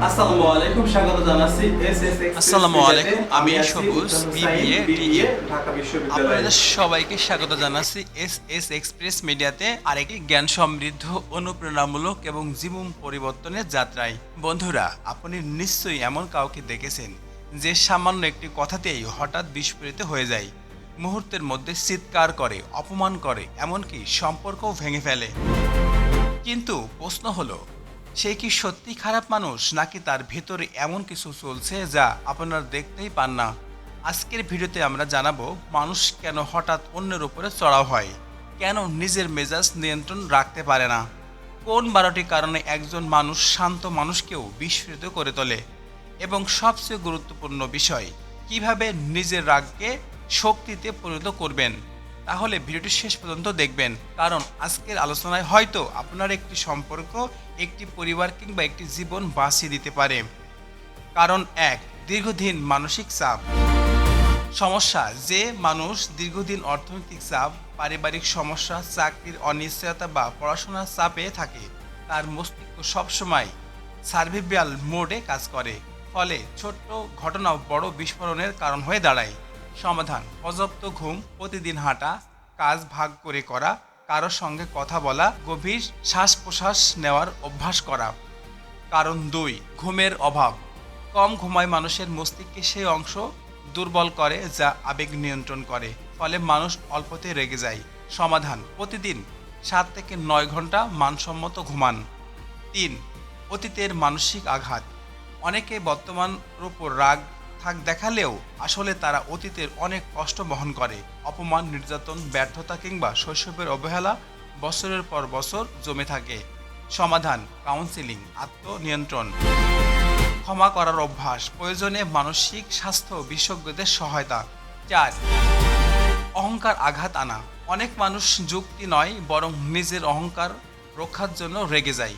আসসালামু আলাইকুম, স্বাগত জানাচ্ছি এসএস এক্সপ্রেস আসসালামু মিডিয়াতে। আলাইকুম, আমি সবুজ বিবিএ বিবিএ ঢাকা বিশ্ববিদ্যালয়। আপনাদের সবাইকে স্বাগত জানাচ্ছি এস এস এক্সপ্রেস মিডিয়াতে আরেকটি জ্ঞান সমৃদ্ধ, অনুপ্রেরণামূলক এবং জীবন পরিবর্তনের যাত্রায়। বন্ধুরা, আপনি নিশ্চয়ই এমন কাউকে দেখেছেন যে সামান্য একটি কথাতেই হঠাৎ বিস্ফোরিত হয়ে যায়, মুহূর্তের মধ্যে চিৎকার করে, অপমান করে, এমনকি সম্পর্কও ভেঙে ফেলে। কিন্তু প্রশ্ন হলো, সে কি সত্যি খারাপ মানুষ, নাকি তার ভেতরে এমন কিছু চলছে যা আপনারা দেখতেই পান না? আজকের ভিডিওতে আমরা জানাবো মানুষ কেন হঠাৎ অন্যের উপরে চড়াও হয়, কেন নিজের মেজাজ নিয়ন্ত্রণ রাখতে পারে না, কোন 12টি কারণে একজন মানুষ শান্ত মানুষকেও বিস্ফোরিত করে তোলে, এবং সবচেয়ে গুরুত্বপূর্ণ বিষয়, কিভাবে নিজের রাগকে শক্তিতে পরিণত করবেন। তাহলে ভিডিওটি শেষ পর্যন্ত দেখবেন, কারণ আজকের আলোচনায় হয়তো আপনার একটি সম্পর্ক, একটি পরিবার কিংবা একটি জীবন বাঁচিয়ে দিতে পারে। কারণ 1, দীর্ঘদিন মানসিক চাপ। সমস্যা, যে মানুষ দীর্ঘদিন অর্থনৈতিক চাপ, পারিবারিক সমস্যা, চাকরির অনিশ্চয়তা বা পড়াশোনার চাপে থাকে, তার মস্তিষ্ক সবসময় সার্ভাইভাল মোডে কাজ করে। ফলে ছোট্ট ঘটনাও বড় বিস্ফোরণের কারণ হয়ে দাঁড়ায়। সমাধান: পর্যাপ্ত ঘুম, প্রতিদিন হাঁটা, কাজ ভাগ করে করা, কারোর সঙ্গে কথা বলা, গভীর শ্বাস প্রশ্বাস নেওয়ার অভ্যাস করা। কারণ 2, ঘুমের অভাব। কম ঘুমায় মানুষের মস্তিষ্কে সেই অংশ দুর্বল করে যা আবেগ নিয়ন্ত্রণ করে, ফলে মানুষ অল্পতে রেগে যায়। সমাধান: প্রতিদিন 7 থেকে 9 ঘন্টা মানসম্মত ঘুমান। 3, অতীতের মানসিক আঘাত। অনেকে বর্তমানের উপর রাগ থাক দেখালেও আসলে তারা অতীতের অনেক কষ্ট বহন করে। অপমান, নির্যাতন, ব্যর্থতা কিংবা শৈশবের অবহেলা বছরের পর বছর জমে থাকে। সমাধান: কাউন্সেলিং, আত্মনিয়ন্ত্রণ, ক্ষমা করার অভ্যাস, প্রয়োজনে মানসিক স্বাস্থ্য বিশেষজ্ঞদের সহায়তা। 4, অহংকার আঘাত আনা। অনেক মানুষ যুক্তি নয়, বরং নিজের অহংকার রক্ষার জন্য রেগে যায়।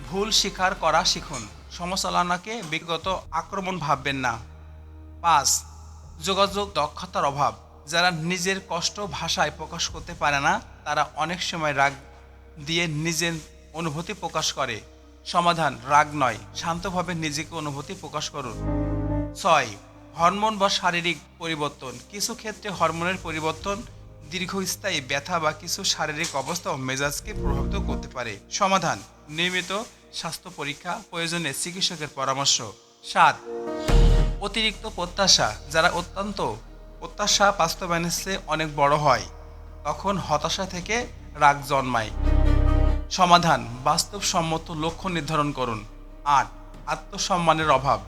ভুল স্বীকার করা শিখুন, সমালোচনাকে ব্যক্তিগত আক্রমণ ভাববেন না। 5, যোগাযোগ দক্ষতার অভাব। যারা নিজের কষ্ট ভাষায় প্রকাশ করতে পারে না, তারা অনেক সময় রাগ দিয়ে নিজের অনুভূতি প্রকাশ করে। সমাধান: রাগ নয়, শান্তভাবে নিজেকে অনুভূতি প্রকাশ করুন। 6, হরমোন বা শারীরিক পরিবর্তন। কিছু ক্ষেত্রে হরমোনের পরিবর্তন, দীর্ঘস্থায়ী ব্যথা বা কিছু শারীরিক অবস্থাও মেজাজকে প্রভাবিত করতে পারে। সমাধান: নিয়মিত স্বাস্থ্য পরীক্ষা, প্রয়োজনে চিকিৎসকের পরামর্শ। 7, অতিরিক্ত প্রত্যাশা। যারা অত্যন্ত প্রত্যাশা বাস্তবায়নের চেয়ে অনেক বড় হয়, তখন হতাশা থেকে রাগ জন্মায়। সমাধান: বাস্তবসম্মত লক্ষ্য নির্ধারণ করুন। 8, আত্মসম্মানের অভাব।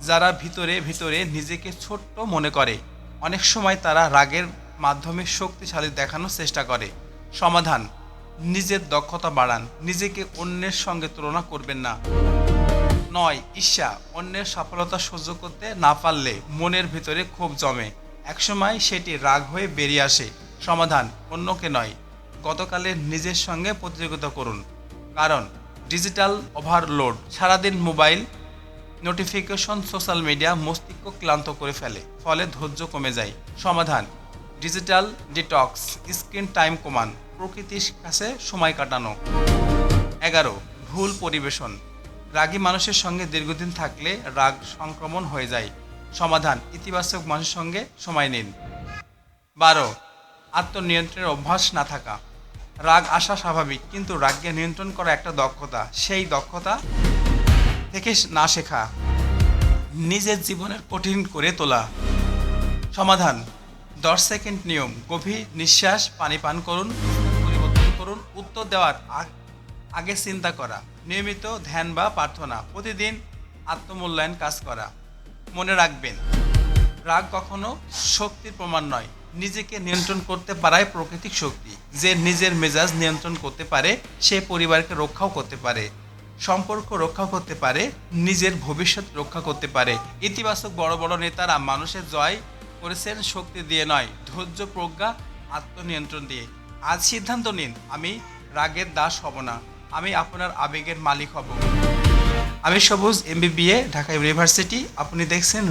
যারা ভিতরে ভিতরে নিজেকে ছোট্ট মনে করে, অনেক সময় তারা রাগের মাধ্যমে শক্তিশালী দেখানোর চেষ্টা করে। সমাধান: নিজের দক্ষতা বাড়ান, নিজেকে অন্যের সঙ্গে তুলনা করবেন না। 9, ঈর্ষা। অন্যের সফলতা সহ্য করতে না পারলে মনের ভিতরে ক্ষোভ জমে, একসময় সেটি রাগ হয়ে বেরিয়ে আসে। সমাধান: অন্যকে নয়, গতকালের নিজের সঙ্গে প্রতিযোগিতা করুন। কারণ ডিজিটাল ওভারলোড। সারাদিন মোবাইল নোটিফিকেশন, সোশ্যাল মিডিয়া মস্তিষ্ক ক্লান্ত করে ফেলে, ফলে ধৈর্য কমে যায়। সমাধান: ডিজিটাল ডিটক্স, স্ক্রিন টাইম কমান, প্রকৃতির কাছে সময় কাটানো। 11, ভুল পরিবেশন। রাগী মানুষের সঙ্গে দীর্ঘদিন থাকলে রাগ সংক্রমণ হয়ে যায়। সমাধান: ইতিবাচক মানুষের সঙ্গে সময় নিন। 12, আত্মনিয়ন্ত্রণের অভ্যাস না থাকা। রাগ আসা স্বাভাবিক, কিন্তু রাগকে নিয়ন্ত্রণ করা একটা দক্ষতা। সেই দক্ষতা থেকে না শেখা, নিজের জীবনের কঠিন করে তোলা। সমাধান: 10 সেকেন্ড নিয়ম, গভীর নিঃশ্বাস, পানি পান করুন, পরিবর্তন করুন, উত্তর দেওয়ার আগে চিন্তা করা, নিয়মিত ধ্যান বা প্রার্থনা, প্রতিদিন আত্মমূল্যায়ন কাজ করা। মনে রাখবেন, রাগ কখনো শক্তির প্রমাণ নয়, নিজেকে নিয়ন্ত্রণ করতে পারাই প্রাকৃতিক শক্তি। যে নিজের মেজাজ নিয়ন্ত্রণ করতে পারে, সে পরিবারকে রক্ষাও করতে পারে, সম্পর্ক রক্ষা করতে পারে, নিজের ভবিষ্যৎ রক্ষা করতে পারে। ইতিবাচক বড় বড় নেতারা মানুষের জয় করেছেন শক্তি দিয়ে নয়, ধৈর্য, প্রজ্ঞা, আত্মনিয়ন্ত্রণ দিয়ে। আজ সিদ্ধান্ত নিন, আমি রাগের দাস হব না, আমি আপনার আবেগের মালিক হব। আমি সবুজ, এমবিবিএ, ঢাকা ইউনিভার্সিটি। আপনি দেখছেন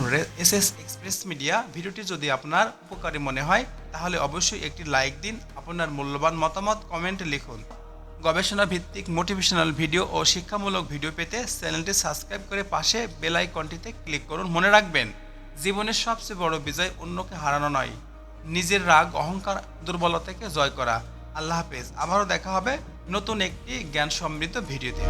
এসএস এক্সপ্রেস মিডিয়া। ভিডিওটি যদি আপনার উপকারী মনে হয়, তাহলে অবশ্যই একটি লাইক দিন, আপনার মূল্যবান মতামত কমেন্টে লিখুন। গবেষণা ভিত্তিক মোটিভেশনাল ভিডিও ও শিক্ষামূলক ভিডিও পেতে চ্যানেলটি সাবস্ক্রাইব করে পাশে বেল আইকনটিতে ক্লিক করুন। মনে রাখবেন, জীবনের সবচেয়ে বড় বিজয় অন্যকে হারানো নয়, নিজের রাগ, অহংকার, দুর্বলতাকে জয় করা। আল্লাহ হাফেজ। আবারও দেখা হবে নতুন একটি জ্ঞান সমৃদ্ধ ভিডিওতে।